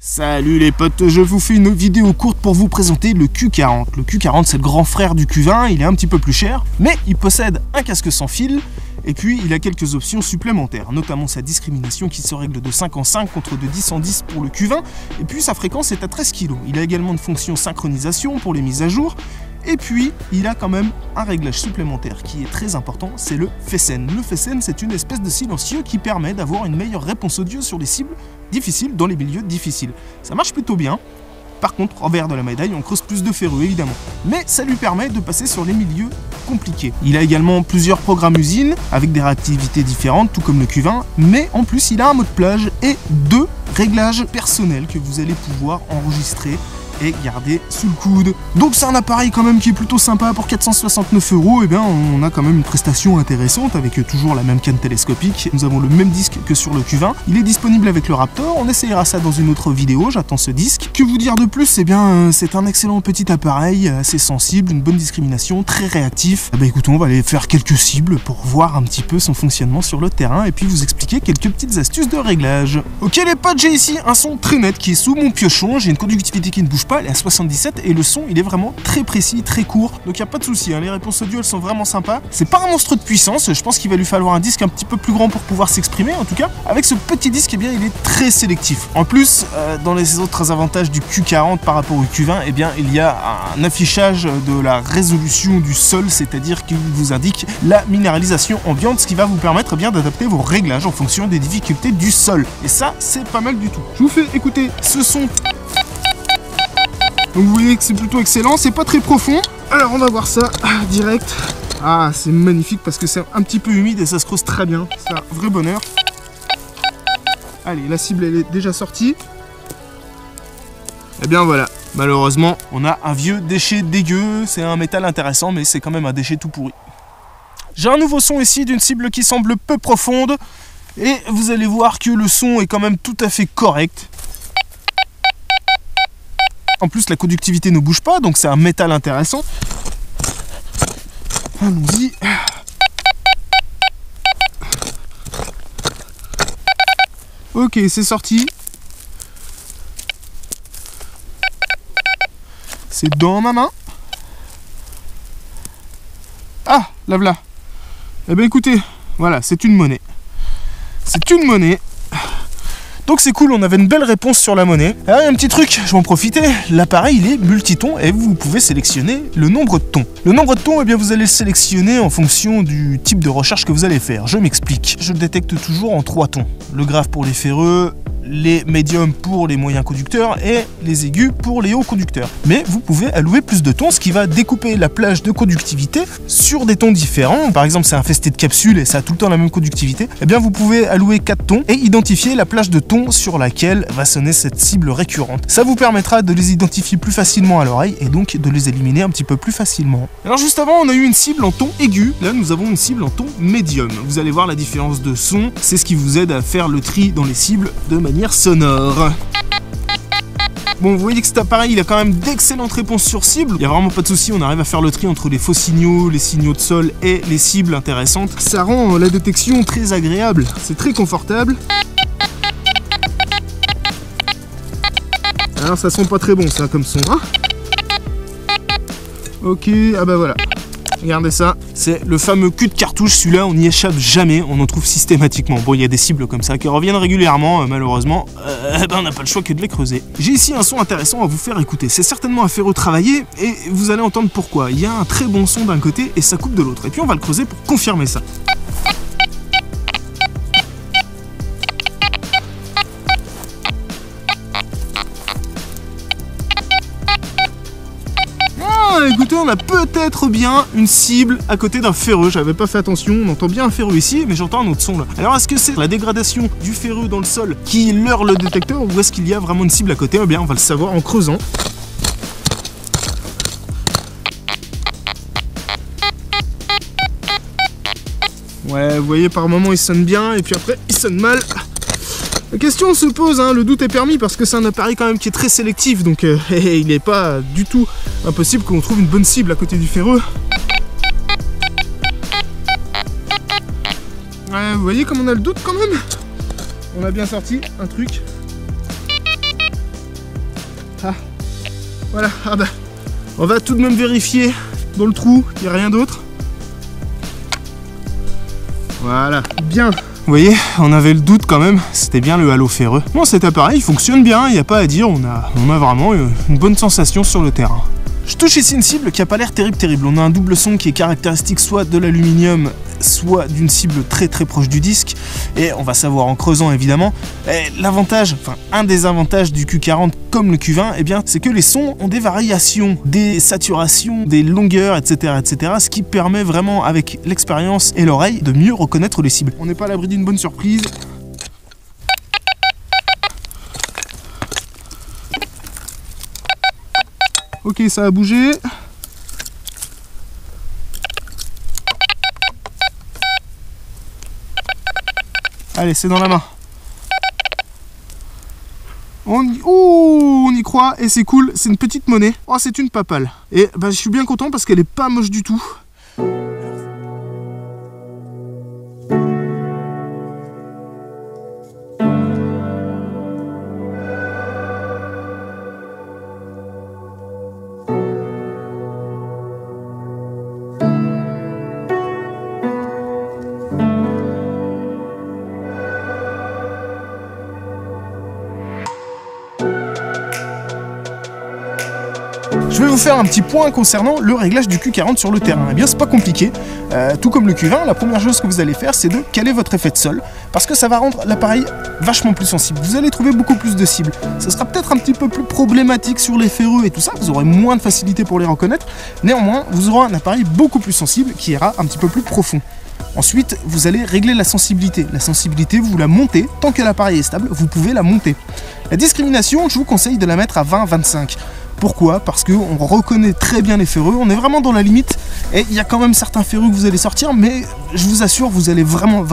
Salut les potes, je vous fais une vidéo courte pour vous présenter le Q40. Le Q40 c'est le grand frère du Q20, il est un petit peu plus cher, mais il possède un casque sans fil, et puis il a quelques options supplémentaires, notamment sa discrimination qui se règle de 5 en 5 contre de 10 en 10 pour le Q20, et puis sa fréquence est à 13 kg. Il a également une fonction synchronisation pour les mises à jour, et puis il a quand même un réglage supplémentaire qui est très important, c'est le FESEN. Le FESEN c'est une espèce de silencieux qui permet d'avoir une meilleure réponse audio sur les cibles difficiles dans les milieux difficiles. Ça marche plutôt bien. Par contre, revers de la médaille, on creuse plus de ferreux évidemment. Mais ça lui permet de passer sur les milieux compliqués. Il a également plusieurs programmes usines avec des réactivités différentes, tout comme le Q20. Mais en plus, il a un mode plage et 2 réglages personnels que vous allez pouvoir enregistrer et garder sous le coude. Donc c'est un appareil quand même qui est plutôt sympa. Pour 469 €, et bien on a quand même une prestation intéressante avec toujours la même canne télescopique. Nous avons le même disque que sur le Q20. Il est disponible avec le Raptor, on essayera ça dans une autre vidéo, j'attends ce disque. Que vous dire de plus? Eh bien c'est un excellent petit appareil, assez sensible, une bonne discrimination, très réactif. Eh bien écoutez, on va aller faire quelques cibles pour voir un petit peu son fonctionnement sur le terrain et puis vous expliquer quelques petites astuces de réglage. Ok les potes, j'ai ici un son très net qui est sous mon piochon, j'ai une conductivité qui ne bouge pas, elle est à 77 et le son il est vraiment très précis, très court, donc il n'y a pas de souci, hein. Les réponses audio elles sont vraiment sympas. C'est pas un monstre de puissance, je pense qu'il va lui falloir un disque un petit peu plus grand pour pouvoir s'exprimer. En tout cas avec ce petit disque, eh bien il est très sélectif. En plus dans les autres avantages du Q40 par rapport au Q20, eh bien il y a un affichage de la résolution du sol, c'est-à-dire qu'il vous indique la minéralisation ambiante, ce qui va vous permettre bien d'adapter vos réglages en fonction des difficultés du sol, et ça c'est pas mal du tout. Je vous fais écouter ce son. Donc vous voyez que c'est plutôt excellent, c'est pas très profond. Alors on va voir ça direct. Ah c'est magnifique parce que c'est un petit peu humide et ça se creuse très bien. C'est un vrai bonheur. Allez, la cible elle est déjà sortie. Et bien voilà, malheureusement on a un vieux déchet dégueu. C'est un métal intéressant mais c'est quand même un déchet tout pourri. J'ai un nouveau son ici d'une cible qui semble peu profonde. Et vous allez voir que le son est quand même tout à fait correct. En plus, la conductivité ne bouge pas, donc c'est un métal intéressant. Allons-y. Ok, c'est sorti. C'est dans ma main. Ah, la voilà. Eh bien écoutez, voilà, c'est une monnaie. C'est une monnaie. Donc c'est cool, on avait une belle réponse sur la monnaie. Alors il y a un petit truc, je vais en profiter, l'appareil il est multiton et vous pouvez sélectionner le nombre de tons. Le nombre de tons, eh bien vous allez le sélectionner en fonction du type de recherche que vous allez faire. Je m'explique. Je le détecte toujours en 3 tons. Le grave pour les ferreux, les médiums pour les moyens conducteurs et les aigus pour les hauts conducteurs. Mais vous pouvez allouer plus de tons, ce qui va découper la plage de conductivité sur des tons différents. Par exemple, c'est infesté de capsules et ça a tout le temps la même conductivité. Eh bien, vous pouvez allouer 4 tons et identifier la plage de tons sur laquelle va sonner cette cible récurrente. Ça vous permettra de les identifier plus facilement à l'oreille et donc de les éliminer un petit peu plus facilement. Alors juste avant, on a eu une cible en ton aigu. Là, nous avons une cible en ton médium. Vous allez voir la différence de son. C'est ce qui vous aide à faire le tri dans les cibles de manière sonore. Bon, vous voyez que cet appareil il a quand même d'excellentes réponses sur cible. Il n'y a vraiment pas de souci, on arrive à faire le tri entre les faux signaux, les signaux de sol et les cibles intéressantes. Ça rend la détection très agréable, c'est très confortable. Alors ça sent pas très bon ça comme son, hein. Ok, ah bah voilà. Regardez ça, c'est le fameux cul de cartouche, celui-là on n'y échappe jamais, on en trouve systématiquement. Bon, il y a des cibles comme ça qui reviennent régulièrement, malheureusement, on n'a pas le choix que de les creuser. J'ai ici un son intéressant à vous faire écouter, c'est certainement un ferreux travaillé, et vous allez entendre pourquoi. Il y a un très bon son d'un côté et ça coupe de l'autre, et puis on va le creuser pour confirmer ça. Écoutez, on a peut-être bien une cible à côté d'un ferreux, j'avais pas fait attention, on entend bien un ferreux ici, mais j'entends un autre son là. Alors est-ce que c'est la dégradation du ferreux dans le sol qui leurre le détecteur ou est-ce qu'il y a vraiment une cible à côté? Eh bien on va le savoir en creusant. Ouais, vous voyez par moment il sonne bien et puis après il sonne mal. La question se pose, hein, le doute est permis parce que c'est un appareil quand même qui est très sélectif, donc il n'est pas du tout impossible qu'on trouve une bonne cible à côté du ferreux. Ouais, vous voyez comme on a le doute quand même. On a bien sorti un truc. Ah. Voilà, ah bah. On va tout de même vérifier dans le trou, il n'y a rien d'autre. Voilà, bien. Vous voyez, on avait le doute quand même, c'était bien le halo ferreux. Bon, cet appareil fonctionne bien, il n'y a pas à dire, on a vraiment une bonne sensation sur le terrain. Je touche ici une cible qui n'a pas l'air terrible. On a un double son qui est caractéristique soit de l'aluminium, soit d'une cible très proche du disque. Et on va savoir en creusant évidemment. L'avantage, enfin un des avantages du Q40 comme le Q20, eh bien, c'est que les sons ont des variations, des saturations, des longueurs, etc. Ce qui permet vraiment avec l'expérience et l'oreille de mieux reconnaître les cibles. On n'est pas à l'abri d'une bonne surprise. Ok, ça a bougé. Allez, c'est dans la main. On y croit et c'est cool, c'est une petite monnaie. Oh, c'est une papale. Et bah, je suis bien content parce qu'elle est pas moche du tout. Je vais vous faire un petit point concernant le réglage du Q40 sur le terrain. Eh bien, c'est pas compliqué. Tout comme le Q20, la première chose que vous allez faire, c'est de caler votre effet de sol, parce que ça va rendre l'appareil vachement plus sensible. Vous allez trouver beaucoup plus de cibles. Ça sera peut-être un petit peu plus problématique sur les ferreux et tout ça, vous aurez moins de facilité pour les reconnaître. Néanmoins, vous aurez un appareil beaucoup plus sensible qui ira un petit peu plus profond. Ensuite, vous allez régler la sensibilité. La sensibilité, vous la montez. Tant que l'appareil est stable, vous pouvez la monter. La discrimination, je vous conseille de la mettre à 20-25. Pourquoi? Parce qu'on reconnaît très bien les ferreux, on est vraiment dans la limite, et il y a quand même certains ferreux que vous allez sortir, mais je vous assure, vous allez vraiment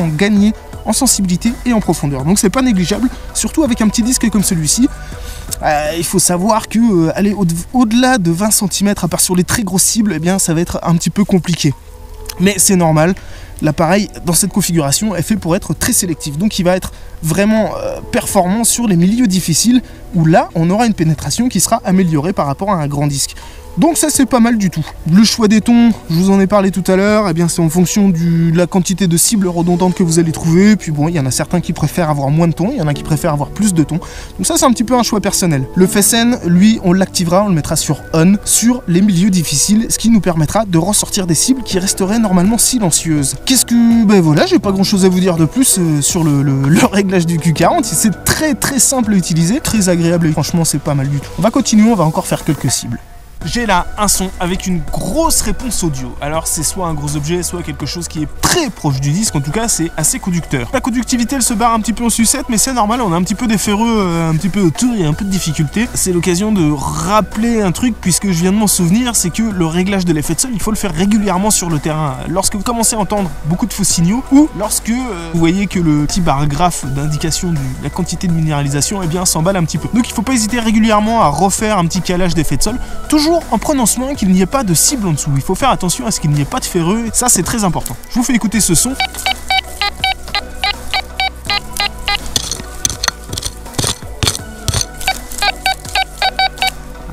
gagner en sensibilité et en profondeur. Donc c'est pas négligeable, surtout avec un petit disque comme celui-ci. Il faut savoir que aller au-delà de 20 cm, à part sur les très grosses cibles, eh bien ça va être un petit peu compliqué. Mais c'est normal, l'appareil dans cette configuration est fait pour être très sélectif, donc il va être vraiment performant sur les milieux difficiles où là on aura une pénétration qui sera améliorée par rapport à un grand disque. Donc ça c'est pas mal du tout. Le choix des tons, je vous en ai parlé tout à l'heure, eh bien c'est en fonction de la quantité de cibles redondantes que vous allez trouver. Puis bon, il y en a certains qui préfèrent avoir moins de tons, il y en a qui préfèrent avoir plus de tons. Donc ça c'est un petit peu un choix personnel. Le FSN, lui, on l'activera, on le mettra sur on, sur les milieux difficiles, ce qui nous permettra de ressortir des cibles qui resteraient normalement silencieuses. Qu'est-ce que... Ben voilà, j'ai pas grand chose à vous dire de plus sur le réglage du Q40. C'est très simple à utiliser, très agréable et franchement c'est pas mal du tout. On va continuer, on va encore faire quelques cibles. J'ai là un son avec une grosse réponse audio. Alors c'est soit un gros objet, soit quelque chose qui est très proche du disque. En tout cas, c'est assez conducteur. La conductivité, elle se barre un petit peu en sucette, mais c'est normal. On a un petit peu des ferreux, un petit peu autour et un peu de difficulté. C'est l'occasion de rappeler un truc, puisque je viens de m'en souvenir, c'est que le réglage de l'effet de sol, il faut le faire régulièrement sur le terrain. Lorsque vous commencez à entendre beaucoup de faux signaux, ou lorsque vous voyez que le petit bargraphe d'indication de la quantité de minéralisation, eh bien, s'emballe un petit peu. Donc il ne faut pas hésiter régulièrement à refaire un petit calage d'effet de sol. Toujours en prenant soin qu'il n'y ait pas de cible en dessous. Il faut faire attention à ce qu'il n'y ait pas de ferreux, ça c'est très important. Je vous fais écouter ce son.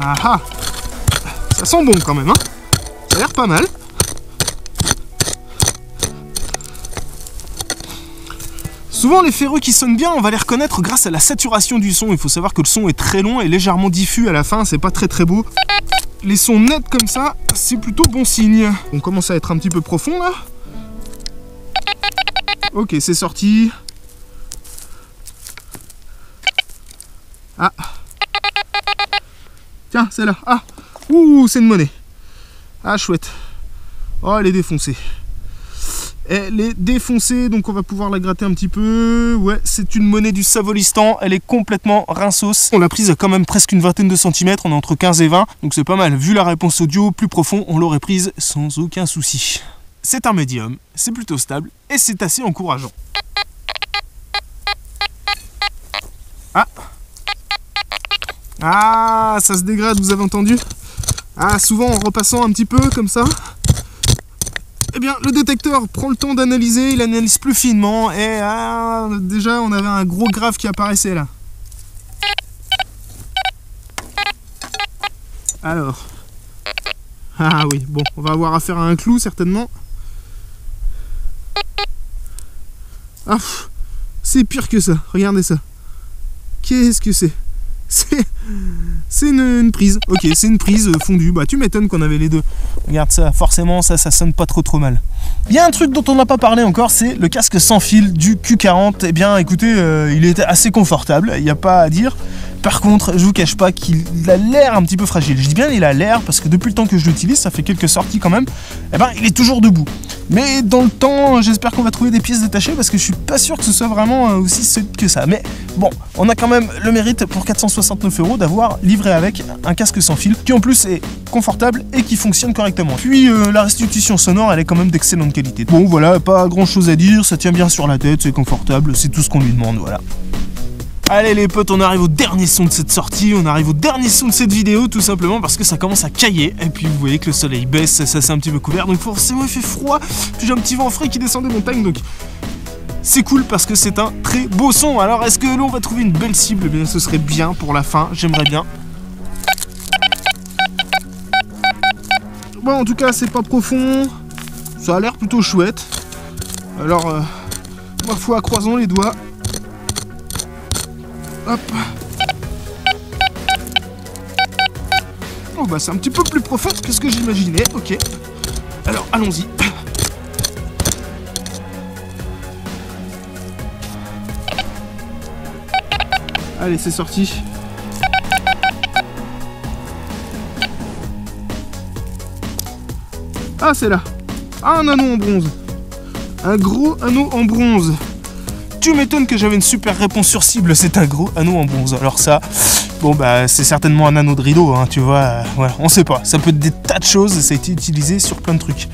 Ah ah, ça sent bon quand même, hein. Ça a l'air pas mal. Souvent les ferreux qui sonnent bien, on va les reconnaître grâce à la saturation du son. Il faut savoir que le son est très long et légèrement diffus à la fin, c'est pas très beau. Les sons nets comme ça, c'est plutôt bon signe. On commence à être un petit peu profond là. Ok, c'est sorti. Ah. Tiens, c'est là. Ah. Ouh, c'est une monnaie. Ah, chouette. Oh, elle est défoncée. Elle est défoncée, donc on va pouvoir la gratter un petit peu. Ouais, c'est une monnaie du Savolistan, elle est complètement rinços. On l'a prise à quand même presque une vingtaine de centimètres, on est entre 15 et 20, donc c'est pas mal. Vu la réponse audio, plus profond, on l'aurait prise sans aucun souci. C'est un médium, c'est plutôt stable, et c'est assez encourageant. Ah. Ah, ça se dégrade, vous avez entendu? Ah, souvent en repassant un petit peu, comme ça, eh bien, le détecteur prend le temps d'analyser, il analyse plus finement, et déjà, on avait un gros grave qui apparaissait là. Alors. Ah oui, bon, on va avoir affaire à un clou certainement. Ah, c'est pire que ça, regardez ça. Qu'est-ce que c'est? C'est une prise, ok, c'est une prise fondue. Bah tu m'étonnes qu'on avait les deux. Regarde ça, forcément ça sonne pas trop mal. Il y a un truc dont on n'a pas parlé encore, c'est le casque sans fil du Q40. Eh bien écoutez, il est assez confortable, il n'y a pas à dire. Par contre, je vous cache pas qu'il a l'air un petit peu fragile. Je dis bien il a l'air parce que depuis le temps que je l'utilise, ça fait quelques sorties quand même, eh ben il est toujours debout. Mais dans le temps, j'espère qu'on va trouver des pièces détachées parce que je suis pas sûr que ce soit vraiment aussi solide que ça. Mais bon, on a quand même le mérite pour 469 € d'avoir livré avec un casque sans fil qui en plus est confortable et qui fonctionne correctement. Puis la restitution sonore, elle est quand même d'excellente qualité. Bon voilà, pas grand chose à dire, ça tient bien sur la tête, c'est confortable, c'est tout ce qu'on lui demande, voilà. Allez les potes, on arrive au dernier son de cette sortie, on arrive au dernier son de cette vidéo tout simplement parce que ça commence à cailler et puis vous voyez que le soleil baisse, ça c'est un petit peu couvert donc forcément il fait froid, puis j'ai un petit vent frais qui descend des montagnes donc c'est cool parce que c'est un très beau son. Alors est-ce que l'on va trouver une belle cible? Eh bien ce serait bien pour la fin, j'aimerais bien. Bon en tout cas c'est pas profond, ça a l'air plutôt chouette. Alors ma foi, croisons les doigts. Hop. Oh bah c'est un petit peu plus profond que ce que j'imaginais, ok. Alors allons-y. Allez c'est sorti. Ah c'est là. Ah, un anneau en bronze. Un gros anneau en bronze. Tu m'étonnes que j'avais une super réponse sur cible, c'est un gros anneau en bronze. Alors ça, bon bah c'est certainement un anneau de rideau, hein, tu vois, voilà, on sait pas. Ça peut être des tas de choses, ça a été utilisé sur plein de trucs.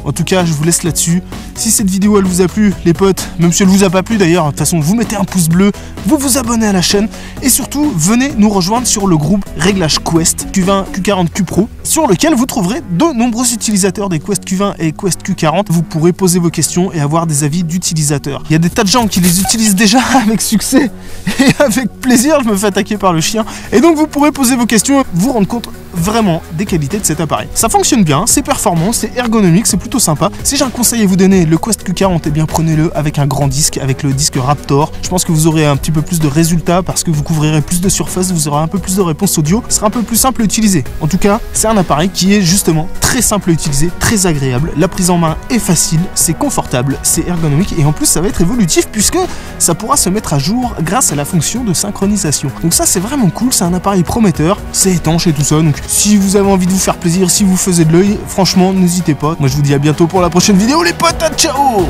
En tout cas, je vous laisse là-dessus. Si cette vidéo elle vous a plu, les potes, même si elle vous a pas plu d'ailleurs, de toute façon, vous mettez un pouce bleu, vous vous abonnez à la chaîne et surtout, venez nous rejoindre sur le groupe Réglage Quest Q20 Q40 Q Pro, sur lequel vous trouverez de nombreux utilisateurs des Quest Q20 et Quest Q40. Vous pourrez poser vos questions et avoir des avis d'utilisateurs. Il y a des tas de gens qui les utilisent déjà avec succès et avec plaisir. Je me fais attaquer par le chien. Et donc, vous pourrez poser vos questions, vous rendre compte vraiment des qualités de cet appareil. Ça fonctionne bien, c'est performant, c'est ergonomique, c'est plutôt sympa. Si j'ai un conseil à vous donner, le Quest Q40, eh bien prenez-le avec un grand disque, avec le disque Raptor. Je pense que vous aurez un petit peu plus de résultats parce que vous couvrirez plus de surface, vous aurez un peu plus de réponses audio, ce sera un peu plus simple à utiliser. En tout cas, c'est un appareil qui est justement très simple à utiliser, très agréable. La prise en main est facile, c'est confortable, c'est ergonomique et en plus ça va être évolutif puisque ça pourra se mettre à jour grâce à la fonction de synchronisation. Donc ça c'est vraiment cool, c'est un appareil prometteur, c'est étanche et tout ça. Donc si vous avez envie de vous faire plaisir, si vous faisiez de l'œil, franchement n'hésitez pas. Moi je vous dis à bientôt pour la prochaine vidéo les potes, ciao.